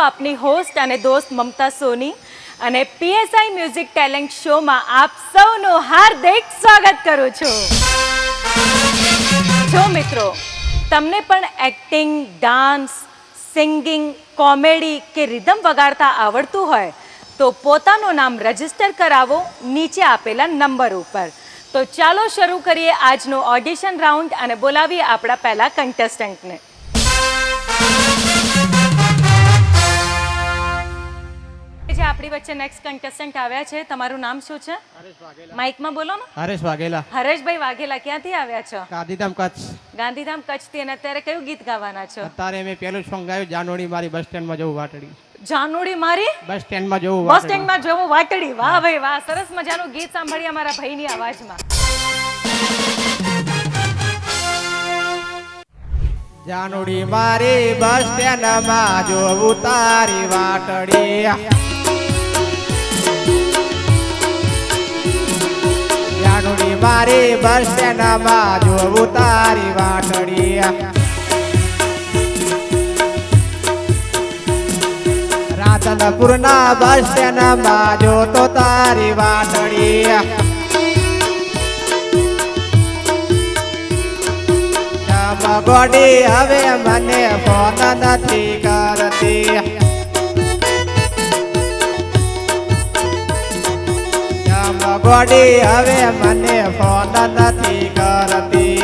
આપની હોસ્ટ અને દોસ્ત મમતા સોની અને પીએસઆઈ મ્યુઝિક ટેલેન્ટ શોમાં આપ સૌનું હાર્દિક સ્વાગત કરું છું. જો મિત્રો તમને પણ એક્ટિંગ, ડાન્સ, સિંગિંગ, કોમેડી કે રિધમ વગાડતા આવડતું હોય તો પોતાનું નામ રજીસ્ટર કરાવો નીચે આપેલા નંબર ઉપર. તો ચાલો શરૂ કરીએ આજનું ઓડિશન રાઉન્ડ અને બોલાવીએ આપણા પહેલા કન્ટેસ્ટન્ટને. જે આપણી વચ્ચે નેક્સ્ટ કન્ટેસ્ટન્ટ આવ્યા છે, તમારું નામ શું છે? માઇકમાં બોલો ને. હરેશ વાઘેલા. હરેશભાઈ વાઘેલા, ક્યાંથી આવ્યા છો? ગાંધીધામ કચ્છ. ગાંધીધામ કચ્છથી. અને અત્યારે કયું ગીત ગાવાના છો? અત્યારે મેં પેલું સોંગ ગાયું, જાનોડી મારી બસ સ્ટેન્ડમાં જવું વાટડી. જાનુડી મારી બસ સ્ટેન્ડમાં જવું બસ સ્ટેન્ડમાં જવું વાટડી. વાહ ભાઈ વાહ, સરસ મજાનું ગીત સાંભળીએ અમારા ભાઈની અવાજમાં. જાનોડી મારી બસ સ્ટેન્ડમાં જોવું તારી વાટડી. જાનોડી મારી બસ સ્ટેન્ડમાં જોવું તારી વાટડી. રાધનપુરના બસ સ્ટેન્ડમાં જોતો તારી વાટડી. ગોડી હવે મને ફોન નથી કરતી. ગોડી હવે મને ફોન નથી કરતી.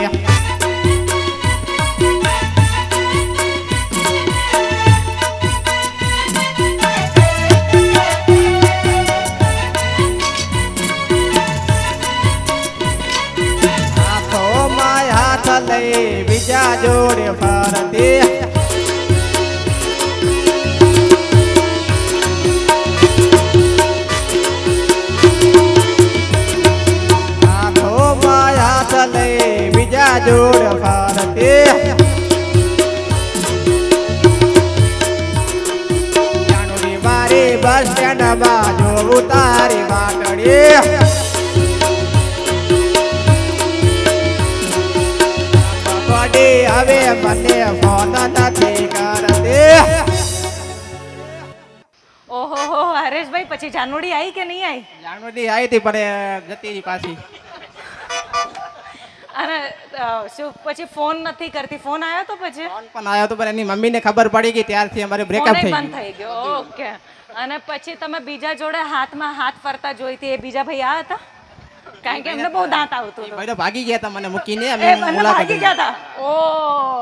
હાથોમાં હાથ લઈ બીજા જોડે ફરતી. હાથોમાં હાથ લઈ બીજા જોડે ફરતી. જાનોડી મારી બસ સ્ટેન્ડમાં જોવું તારી વાટડી. હવે મને ફોન નથી કરતી. ઓહો હો હરેશભાઈ, પછી જાનુડી આવી કે નહીં આવી? જાનોડી આવી હતી પણ જતી રહી પાછી. અને શું પછી ફોન નથી કરતી? ફોન આવ્યો તો પછી ફોન પણ આવ્યો તો પણ એની મમ્મીને ખબર પડી ગઈ, ત્યારથી અમારે બ્રેકઅપ ફોને થઈ બંધ ગયું. થઈ ગયો. ઓકે. અને પછી તમે બીજા જોડે હાથમાં હાથ ફરતા જોઈતી, એ બીજા ભાઈ આ હતા? કારણ કે એમને બહુ દાંત આવતું હતું. ભાઈ તો ભાગી ગયા હતા મને મૂકીને. એ અમે બંને મુલાકાત ભાગી ગયા હતા.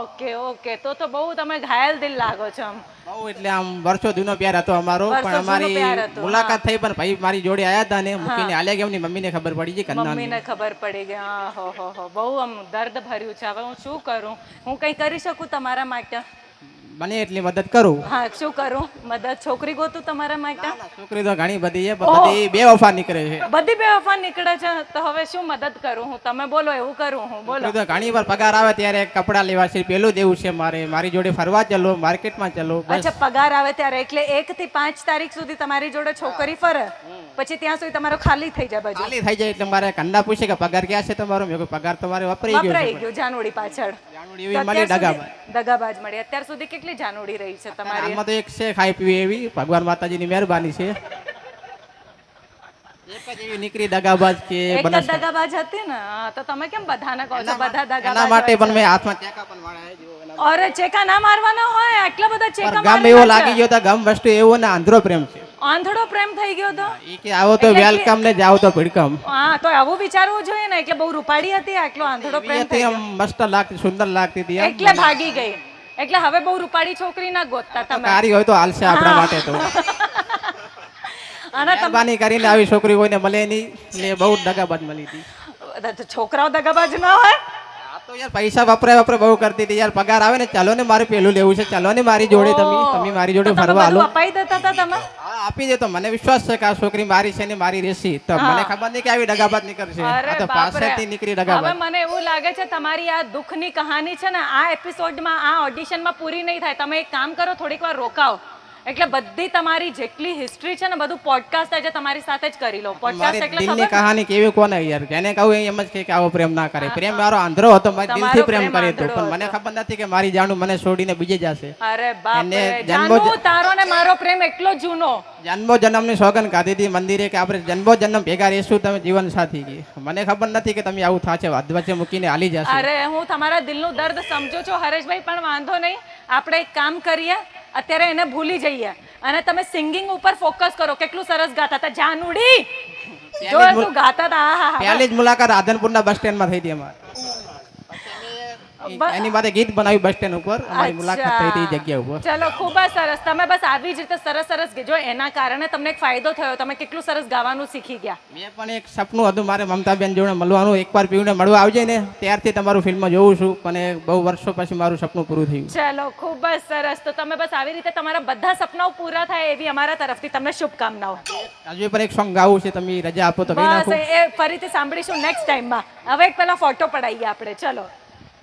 ઓકે ઓકે, તો બહુ તમે ઘાયલ દિલ લાગો છો આમ. બહુ એટલે આમ વર્ષો જૂનો પ્યાર હતો અમારો, વર્ષો પણ જૂનો અમારી પ્યાર હતો, મુલાકાત થઈ પણ ભાઈ મારી જોડે આયા હતા ને મૂકીને હાલ્યા ગયા. એમની મમ્મીને ખબર પડી ગઈ. મમ્મીને ખબર પડી ગઈ. હા હો બહુ આમ દર્દ ભર્યું છે. હવે હું શું કરું? હું કંઈ કરી શકું તમારા માટે? બને એટલી મદદ કરું. હા, શું કરું? મદદ છોકરી ગોતું તમારા માટે? છોકરી તો ઘણી બધી છે, પણ બધી બે વફા નીકળે છે. બધી બેવફા નીકળે છે, તો હવે શું મદદ કરું હું? તમે બોલો, એવું કરું હું? બોલો. છોકરી તો ઘણી વાર પગાર આવે ત્યારે કપડાં લેવા છે, પેલું દેવું છે મારે, મારી જોડે ફરવા ચલો, માર્કેટમાં ચલો. બસ અચ્છા, પગાર આવે ત્યારે. એટલે 1 થી 5 તારીખ સુધી તમારી જોડે છોકરી ફરે, પછી ત્યાં સુધી તમારો ખાલી થઈ જાય બાજુ. ખાલી થઈ જાય એટલે મારે ઘરના પૂછે કે પગાર ક્યાં છે તમારો? મેં કહ્યું પગાર તમારે વપરાઈ ગયો વપરાઈ છે. ગયું જાનુડી પાછળ. જાનોડી એવી મળી દગાબાજ. દગાબાજ મળી. અત્યાર સુધી કેટલી જાનુડી રહી છે તમારી? આમાં તો એક છે ખાઈ પીવી એવી, ભગવાન માતાજીની મહેરબાની છે. એક જ એવી નીકળી દગાબાજ કે એક જ દગાબાજ હતી ને. હા, તો તમે કેમ બધાને કહો છો બધા એના દગાબાજ? માટે પણ મેં હાથમાં ચેકા પણ વાળા છે. અરે ચેકા ના મારવાના હોય, આટલા બધા ચેકા ગમ એવો લાગી ગયો તો, ગમ વસ્તુ એવો ને આંધળો પ્રેમ છે. આંધળો પ્રેમ થઈ ગયો તો. ઈ કે આવો તો વેલકમ ને જાવ તો ભડકમ. હા, તો આવું વિચારવું જોઈએ ને. એટલે બહુ રૂપાળી હતી, આટલો આંધળો પ્રેમ થઈ એથી ગયો. આમ મસ્ત લાગતી, સુંદર લાગતી હતી. આમ એટલે ભાગી ગઈ. એટલે હવે બહુ રૂપાળી છોકરી ના ગોતતા તમે. કારી હોય તો હાલશે આપણા માટે તો. અને મહેરબાની કરીને આવી છોકરી કોઈને મળે નહીં, એટલે બહુ દગાબાજ મળી હતી. છોકરાઓ દગાબાજ ના હોય. આ તો યાર પૈસા વપરાય બહુ કરતી હતી યાર. પગાર આવે ને, ચાલો ને મારે પેલું લેવું છે, ચાલો ને મારી જોડે, તમે મારી જોડે ફરવા હાલો. અપાઈ દેતા હતા તમે? હા, આપી દે તો મને વિશ્વાસ છે કે આ છોકરી મારી છે ને મારી રહેશે. તો મને ખબર નહીં કે આવી દગાબાજ નીકળશે. આ તો પાછળથી નીકળી હવે દગાબાજ. મને એવું લાગે છે તમારી આ દુઃખની કહાની છે ને આ એપિસોડમાં, આ ઓડિશનમાં પૂરી નહીં થાય. તમે એક કામ કરો, થોડીક વાર રોકાઓ. એટલે બધી તમારી જેટલી હિસ્ટ્રી છે ને બધું પોડકાસ્ટ આજે તમારી સાથે જ કરી લો. પોડકાસ્ટ મારી એટલે દિલની ખબર કહાની કેવી કોને યાર, જેને કહું એમ જ કે આવો પ્રેમ ના કરે. પ્રેમ મારો આંધળો હતો, મારે તમારો દિલથી પ્રેમ પ્રેમ કર્યો હતો, આંધળો પણ મને ખબર નથી કે મારી જાણું મને છોડીને બીજે જશે. અરે બાપ એને રે, જન્મો જાનુ તારો ને મારો પ્રેમ એટલો જૂનો. જન્મો જન્મની સોગન ખાધી હતી મંદિરે કે આપણે જન્મો જન્મ ભેગા રહેશું, તમે જીવન સાથી ગઈ. મને ખબર નથી કે તમે આવું થાશે, વચ્ચે મૂકીને હાલી જશે. અરે હું તમારા દિલનું દર્દ સમજુ છું હરેશભાઈ, પણ વાંધો નહીં, આપણે એક કામ કરીએ, અત્યારે એને ભૂલી જઈએ અને તમે સિંગિંગ ઉપર ફોકસ કરો. કેટલું સરસ ગાતા હતા જાનુડી, જો તું ગાતા હતા. આહા. પહેલી જ મુલાકાત રાધનપુરના બસ સ્ટેન્ડમાં થઈ હતી અમારે. એની માટે ગીત બનાવ્યું બસ સ્ટેન્ડ ઉપર, અમારી મુલાકાત થઈ હતી એ જગ્યા ઉપર. ચલો ખૂબ જ સરસ. તમે બસ આવી જ રીતે સરસ સરસ જો એના કારણે તમને એક ફાયદો થયો, તમે કેટલું સરસ ગાવાનું શીખી ગયા. મેં પણ એક સપનું હતું મારે મમતાબેન જોડે મળવાનું. એકવાર પીવને મળવા આવજે ને, ત્યારથી તમારું ફિલ્મ જોઉં છું, પણ બહુ વર્ષો પછી મારું સપનું પૂરું થયું. ચલો ખૂબ જ સરસ. તો તમે બસ આવી રીતે તમારા બધા સપનાઓ પૂરા થાય એવી અમારા તરફથી તમને શુભકામનાઓ. હજુ પણ એક સોંગ ગાવું છે, તમે રજા આપો તો ગાઈ બસ નાખું. એ ફરીથી સાંભળીશું નેક્સ્ટ ટાઈમમાં. હવે એક પેલા ફોટો પડાવીએ આપણે. ચલો.